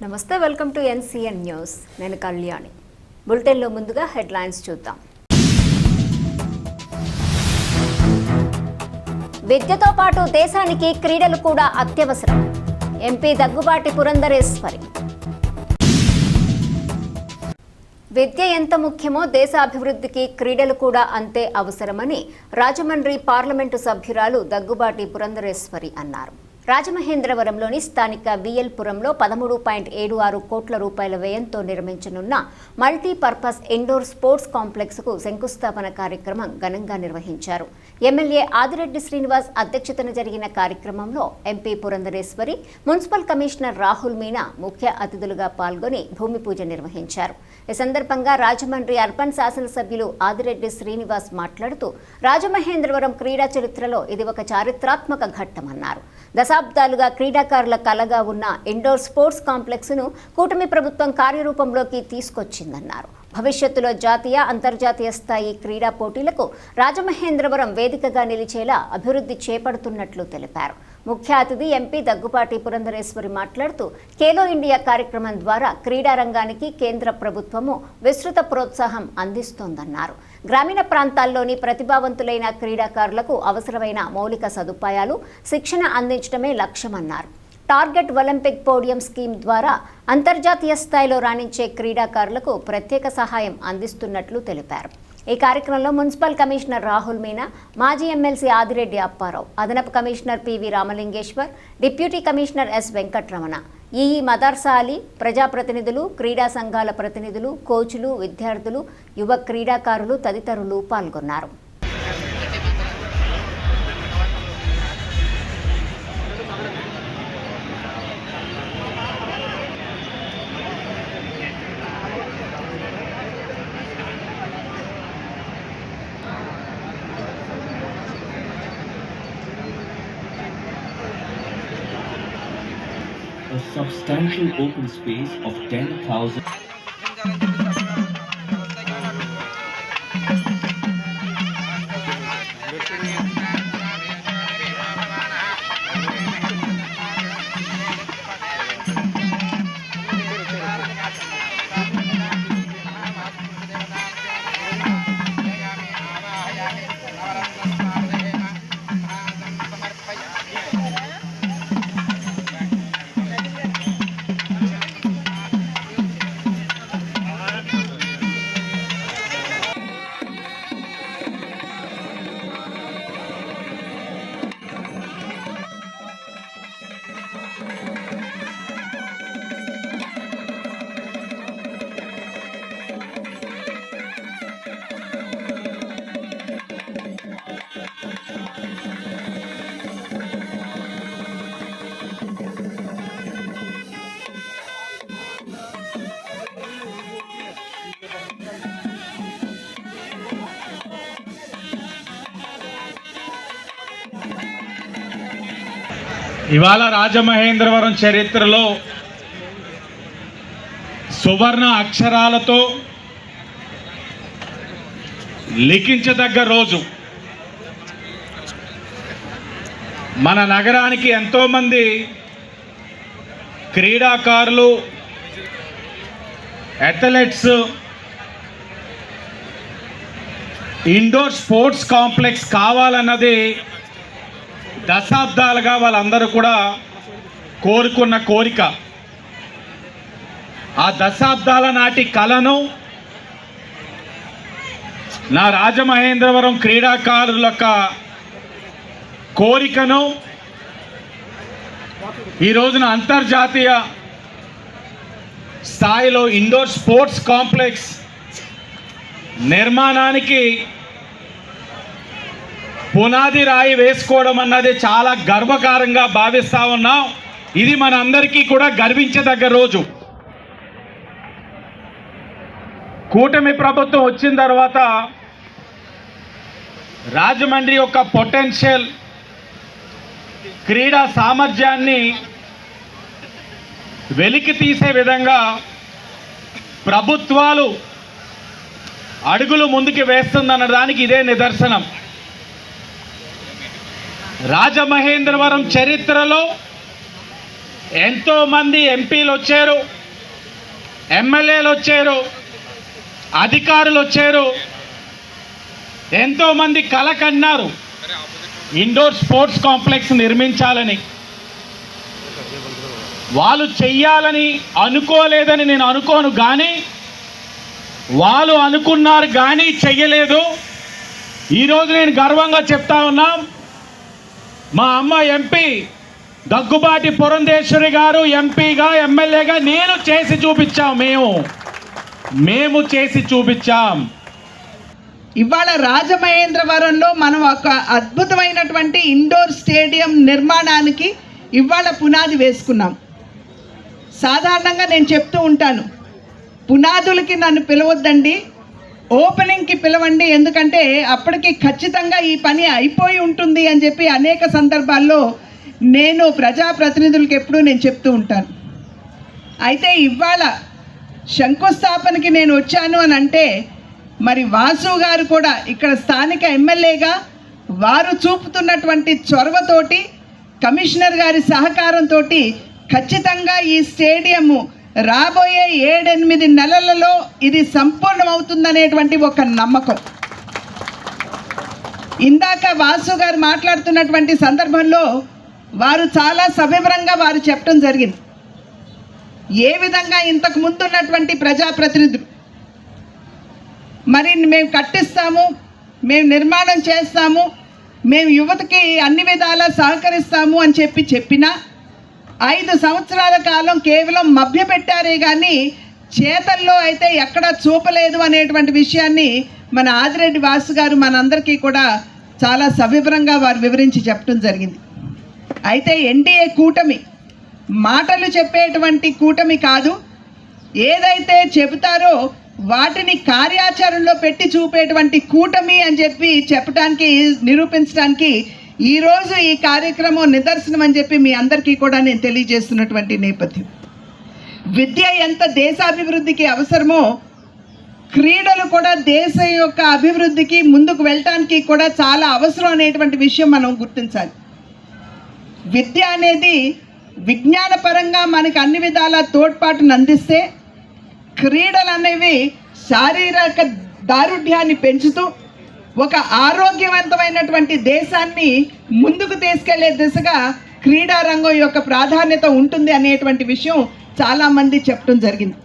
నమస్తే, welcome to NCN news. నేను కళ్యాణి. బులెటిన్లో ముందుగా హెడ్లైన్స్ చూద్దాం. విద్యతో పాటు దేశానికి క్రీడలు కూడా అత్యవసరం. ఎంపీ దగ్గుబాటి పురంధరేశ్వరి. విద్య ఎంత ముఖ్యమో దేశ అభివృద్ధికి క్రీడలు కూడా అంతే అవసరమని రాజమండ్రి పార్లమెంటు సభ్యురాలు దగ్గుబాటి పురంధరేశ్వరి అన్నారు. రాజమహేంద్రవరంలోని స్థానిక విఎల్పురంలో 13.76 కోట్ల రూపాయల వ్యయంతో నిర్మించనున్న మల్టీపర్పస్ ఇండోర్ స్పోర్ట్స్ కాంప్లెక్స్కు శంకుస్థాపన కార్యక్రమం ఘనంగా నిర్వహించారు. ఎమ్మెల్యే ఆదిరెడ్డి శ్రీనివాస్ అధ్యక్షతన జరిగిన కార్యక్రమంలో MP Purandeswari, municipal commissioner Rahul Meena ముఖ్య అతిథులుగా పాల్గొని భూమి పూజ నిర్వహించారు. ఈ సందర్భంగా రాజమండ్రి అర్బన్ శాసనసభ్యులు ఆదిరెడ్డి శ్రీనివాస్ మాట్లాడుతూ, రాజమహేంద్రవరం క్రీడా చరిత్రలో ఇది ఒక చారిత్రాత్మక ఘట్టమన్నారు. దశాబ్దాలుగా క్రీడాకారుల కలగా ఉన్న ఇండోర్ స్పోర్ట్స్ కాంప్లెక్స్ను కూటమి ప్రభుత్వం కార్యరూపంలోకి తీసుకొచ్చిందన్నారు. భవిష్యత్తులో జాతీయ, అంతర్జాతీయ స్థాయి క్రీడా పోటీలకు రాజమహేంద్రవరం వేదికగా నిలిచేలా అభివృద్ధి చేపడుతున్నట్లు తెలిపారు. ముఖ్య అతిథి ఎంపీ దగ్గుబాటి పురంధరేశ్వరి మాట్లాడుతూ, ఖేలో ఇండియా కార్యక్రమం ద్వారా క్రీడా రంగానికి కేంద్ర ప్రభుత్వము విస్తృత ప్రోత్సాహం అందిస్తోందన్నారు. గ్రామీణ ప్రాంతాల్లోని ప్రతిభావంతులైన క్రీడాకారులకు అవసరమైన మౌలిక సదుపాయాలు, శిక్షణ అందించడమే లక్ష్యమన్నారు. టార్గెట్ ఒలింపిక్ పోడియం స్కీమ్ ద్వారా అంతర్జాతీయ స్థాయిలో రాణించే క్రీడాకారులకు ప్రత్యేక సహాయం అందిస్తున్నట్లు తెలిపారు. ఈ కార్యక్రమంలో మున్సిపల్ కమిషనర్ రాహుల్ మీనా, మాజీ ఎమ్మెల్సీ ఆదిరెడ్డి అప్పారావు, అదనపు commissioner PV Ramalingeswar, deputy commissioner S Venkatramana, EE Madarsa Ali, ప్రజాప్రతినిధులు, క్రీడా సంఘాల ప్రతినిధులు, కోచ్లు, విద్యార్థులు, యువ క్రీడాకారులు తదితరులు పాల్గొన్నారు. A substantial open space of 10,000. ఇవాళ రాజమహేంద్రవరం చరిత్రలో సువర్ణ అక్షరాలతో లిఖించదగ్గ రోజు. మన నగరానికి ఎంతోమంది క్రీడాకారులు, అథ్లెట్స్ ఇండోర్ స్పోర్ట్స్ కాంప్లెక్స్ కావాలన్నది దశాబ్దాలుగా వాళ్ళందరూ కూడా కోరుకున్న కోరిక. ఆ దశాబ్దాల నాటి కళను, నా రాజమహేంద్రవరం క్రీడాకారుల యొక్క కోరికను ఈ రోజున అంతర్జాతీయ స్థాయిలో ఇండోర్ స్పోర్ట్స్ కాంప్లెక్స్ నిర్మాణానికి పునాది రాయి వేసుకోవడం అన్నది చాలా గర్వకారంగా భావిస్తూ ఉన్నాం. ఇది మన అందరికీ కూడా గర్వించదగ్గ రోజు. కూటమి ప్రభుత్వం వచ్చిన తర్వాత రాజమండ్రి యొక్క పొటెన్షియల్ క్రీడా సామర్థ్యాన్ని వెలికి తీసే విధంగా ప్రభుత్వాలు అడుగులు ముందుకు వేస్తుందన్న దానికి ఇదే నిదర్శనం. రాజమహేంద్రవరం చరిత్రలో ఎంతోమంది ఎంపీలు వచ్చారు, ఎమ్మెల్యేలు వచ్చారు, అధికారులు వచ్చారు, ఎంతోమంది కల కన్నారు ఇండోర్ స్పోర్ట్స్ కాంప్లెక్స్ నిర్మించాలని. వాళ్ళు చెయ్యాలని అనుకోలేదని నేను అనుకోను, కానీ వాళ్ళు అనుకున్నారు కానీ చెయ్యలేదు. ఈరోజు నేను గర్వంగా చెప్తా ఉన్నా, మా అమ్మ ఎంపీ దగ్గుబాటి పురంధేశ్వరి గారు ఎంపీగా ఎమ్మెల్యేగా నేను చేసి చూపించాం, మేము చేసి చూపించాం. ఇవాళ రాజమహేంద్రవరంలో మనం ఒక అద్భుతమైనటువంటి ఇండోర్ స్టేడియం నిర్మాణానికి ఇవాళ పునాది వేసుకున్నాం. సాధారణంగా నేను చెప్తూ ఉంటాను, పునాదులకి నన్ను పిలవద్దండి, ఓపెనింగ్కి పిలవండి, ఎందుకంటే అప్పటికి ఖచ్చితంగా ఈ పని అయిపోయి ఉంటుంది అని చెప్పి అనేక సందర్భాల్లో నేను ప్రజాప్రతినిధులకు ఎప్పుడూ నేను చెప్తూ ఉంటాను. అయితే ఇవాళ శంకుస్థాపనకి నేను వచ్చాను అని అంటే మరి వాసు గారు కూడా ఇక్కడ స్థానిక ఎమ్మెల్యేగా వారు చూపుతున్నటువంటి చొరవతోటి, కమిషనర్ గారి సహకారంతో ఖచ్చితంగా ఈ స్టేడియము రాబోయే 7-8 నెలలలో ఇది సంపూర్ణమవుతుందనేటువంటి ఒక నమ్మకం. ఇందాక వాసు గారు మాట్లాడుతున్నటువంటి సందర్భంలో వారు చాలా సవివరంగా వారు చెప్పడం జరిగింది. ఏ విధంగా ఇంతకు ముందు ఉన్నటువంటి ప్రజాప్రతినిధులు మరి మేము కట్టిస్తాము, మేము నిర్మాణం చేస్తాము, మేము యువతకి అన్ని విధాలా సహకరిస్తాము అని చెప్పినా 5 సంవత్సరాల కాలం కేవలం మభ్యపెట్టారే కానీ చేతల్లో అయితే ఎక్కడా చూపలేదు అనేటువంటి విషయాన్ని మన ఆదిరెడ్డి వాసు గారు మనందరికీ కూడా చాలా సవివరంగా వారు వివరించి చెప్పడం జరిగింది. అయితే ఎన్డీఏ కూటమి మాటలు చెప్పేటువంటి కూటమి కాదు, ఏదైతే చెబుతారో వాటిని కార్యాచరణలో పెట్టి చూపేటువంటి కూటమి అని చెప్పి చెప్పడానికి, నిరూపించడానికి ఈరోజు ఈ కార్యక్రమం నిదర్శనం అని చెప్పి మీ అందరికీ కూడా నేను తెలియజేస్తున్నటువంటి నేపథ్యం. విద్య ఎంత దేశాభివృద్ధికి అవసరమో క్రీడలు కూడా దేశ యొక్క అభివృద్ధికి ముందుకు వెళ్ళటానికి కూడా చాలా అవసరం అనేటువంటి విషయం మనం గుర్తించాలి. విద్య అనేది విజ్ఞానపరంగా మనకు అన్ని విధాల తోడ్పాటును అందిస్తే, క్రీడలు అనేవి శారీరక దారుఢ్యాన్ని పెంచుతూ ఒక ఆరోగ్యవంతమైనటువంటి దేశాన్ని ముందుకు తీసుకెళ్లే దిశగా క్రీడా రంగం యొక్క ప్రాధాన్యత ఉంటుంది అనేటువంటి విషయం చాలామంది చెప్పడం జరిగింది.